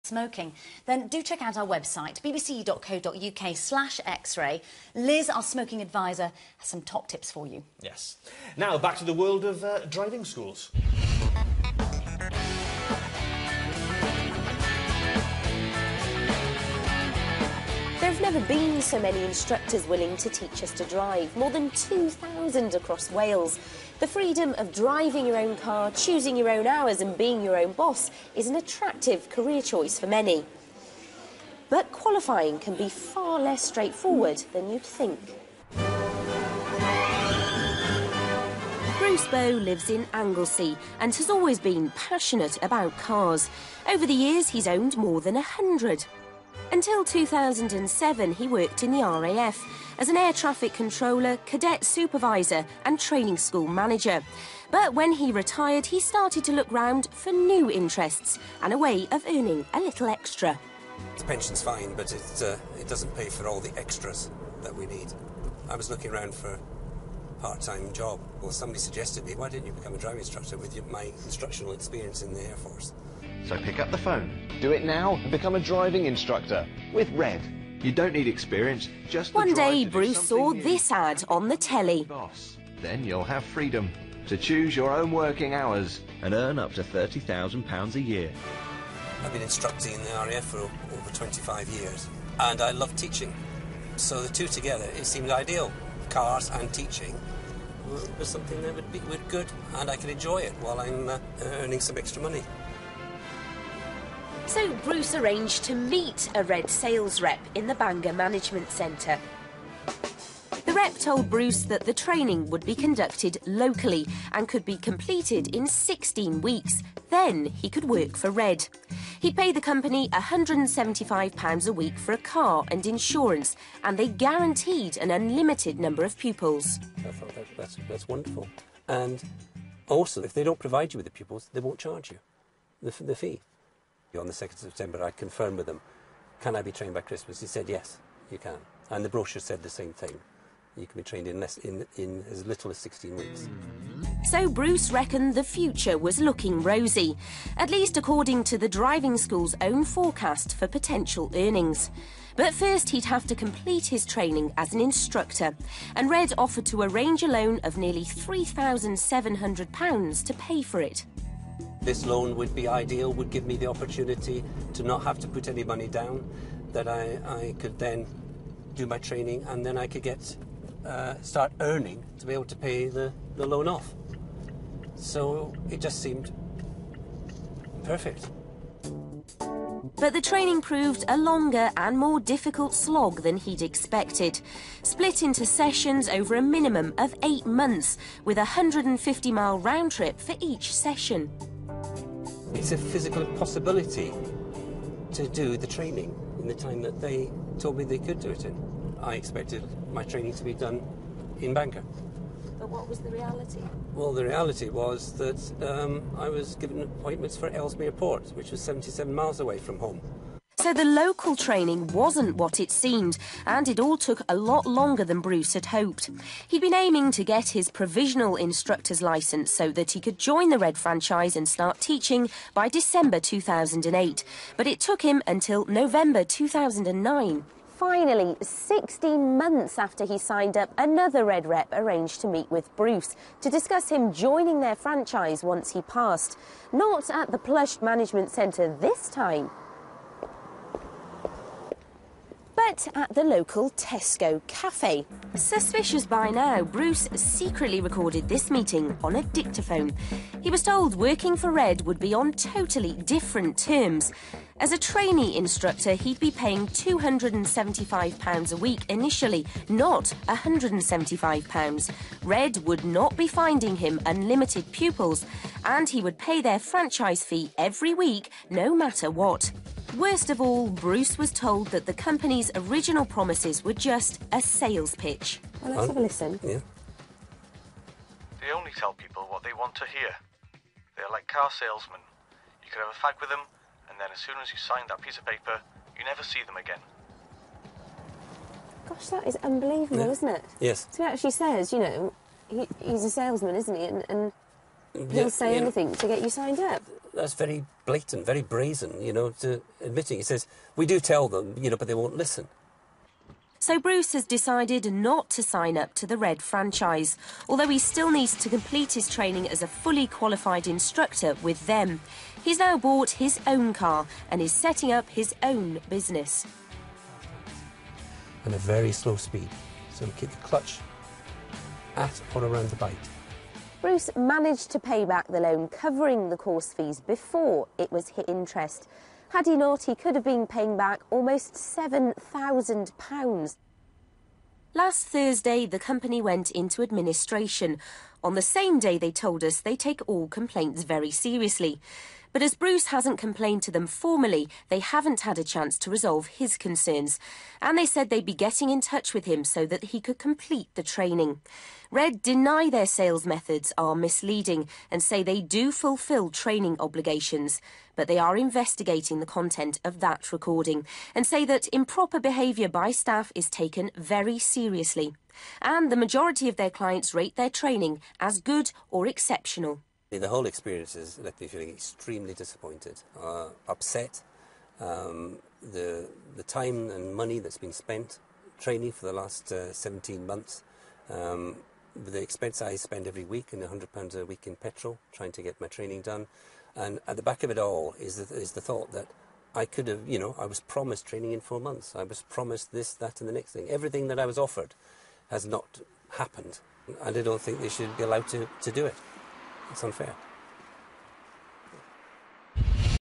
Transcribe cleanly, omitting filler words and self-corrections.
smoking, then do check out our website, bbc.co.uk/Xray. Liz, our smoking advisor, has some top tips for you. Yes. Now, back to the world of driving schools. There have never been so many instructors willing to teach us to drive, more than 2,000 across Wales. The freedom of driving your own car, choosing your own hours and being your own boss is an attractive career choice for many. But qualifying can be far less straightforward than you'd think. Bruce Bow lives in Anglesey and has always been passionate about cars. Over the years, he's owned more than 100. Until 2007, he worked in the RAF as an air traffic controller, cadet supervisor and training school manager. But when he retired, he started to look round for new interests and a way of earning a little extra. The pension's fine, but it doesn't pay for all the extras that we need. I was looking around for a part-time job. Well, somebody suggested me, why didn't you become a driving instructor with my instructional experience in the Air Force? So pick up the phone, do it now and become a driving instructor with Red. You don't need experience, just One day Bruce saw this ad on the telly. Boss. Then you'll have freedom to choose your own working hours and earn up to £30,000 a year. I've been instructing in the RAF for over 25 years and I love teaching. So the two together, it seemed ideal. Cars and teaching was something that would be good and I could enjoy it while I'm earning some extra money. So Bruce arranged to meet a Red sales rep in the Bangor Management Centre. The rep told Bruce that the training would be conducted locally and could be completed in 16 weeks. Then he could work for Red. He'd pay the company £175 a week for a car and insurance, and they guaranteed an unlimited number of pupils. I thought that's wonderful. And also, if they don't provide you with the pupils, they won't charge you the fee. On the 2nd of September, I confirmed with them, can I be trained by Christmas? He said, yes, you can. And the brochure said the same thing. You can be trained in as little as 16 weeks. So Bruce reckoned the future was looking rosy, at least according to the driving school's own forecast for potential earnings. But first he'd have to complete his training as an instructor, and Red offered to arrange a loan of nearly £3,700 to pay for it. This loan would be ideal, would give me the opportunity to not have to put any money down, that I could then do my training and then I could start earning to be able to pay the loan off. So it just seemed perfect. But the training proved a longer and more difficult slog than he'd expected. Split into sessions over a minimum of 8 months, with a 150-mile round trip for each session. It's a physical impossibility to do the training in the time that they told me they could do it in. I expected my training to be done in Bangor. But what was the reality? Well, the reality was that I was given appointments for Ellesmere Port, which was 77 miles away from home. So the local training wasn't what it seemed, and it all took a lot longer than Bruce had hoped. He'd been aiming to get his provisional instructor's licence so that he could join the Red franchise and start teaching by December 2008. But it took him until November 2009. Finally, 16 months after he signed up, another Red rep arranged to meet with Bruce to discuss him joining their franchise once he passed. Not at the plush management centre this time, but at the local Tesco cafe. Suspicious by now, Bruce secretly recorded this meeting on a dictaphone. He was told working for Red would be on totally different terms. As a trainee instructor, he'd be paying £275 a week initially, not £175. Red would not be finding him unlimited pupils, and he would pay their franchise fee every week, no matter what. Worst of all, Bruce was told that the company's original promises were just a sales pitch. Well, let's have a listen. Yeah. They only tell people what they want to hear. They're like car salesmen. You can have a fag with them, and then as soon as you sign that piece of paper, you never see them again. Gosh, that is unbelievable, isn't it? Yes. So he actually says, you know, he's a salesman, isn't he? And he'll say anything to get you signed up. that's very blatant, very brazen, you know, to admitting. He says, we do tell them, you know, but they won't listen. So Bruce has decided not to sign up to the Red franchise, although he still needs to complete his training as a fully qualified instructor with them. He's now bought his own car and is setting up his own business. And a very slow speed, so we keep the clutch at or around the bite. Bruce managed to pay back the loan, covering the course fees before it was hit interest. Had he not, he could have been paying back almost £7,000. Last Thursday, the company went into administration. On the same day, they told us they take all complaints very seriously. But as Bruce hasn't complained to them formally, they haven't had a chance to resolve his concerns. And they said they'd be getting in touch with him so that he could complete the training. Red deny their sales methods are misleading and say they do fulfil training obligations. But they are investigating the content of that recording and say that improper behaviour by staff is taken very seriously. And the majority of their clients rate their training as good or exceptional. The whole experience has left me feeling extremely disappointed, upset. The time and money that's been spent training for the last 17 months, the expense I spend every week, and £100 a week in petrol, trying to get my training done. And at the back of it all is the thought that I could have, you know, I was promised training in 4 months. I was promised this, that and the next thing. Everything that I was offered has not happened. And I don't think they should be allowed to do it. It's unfair.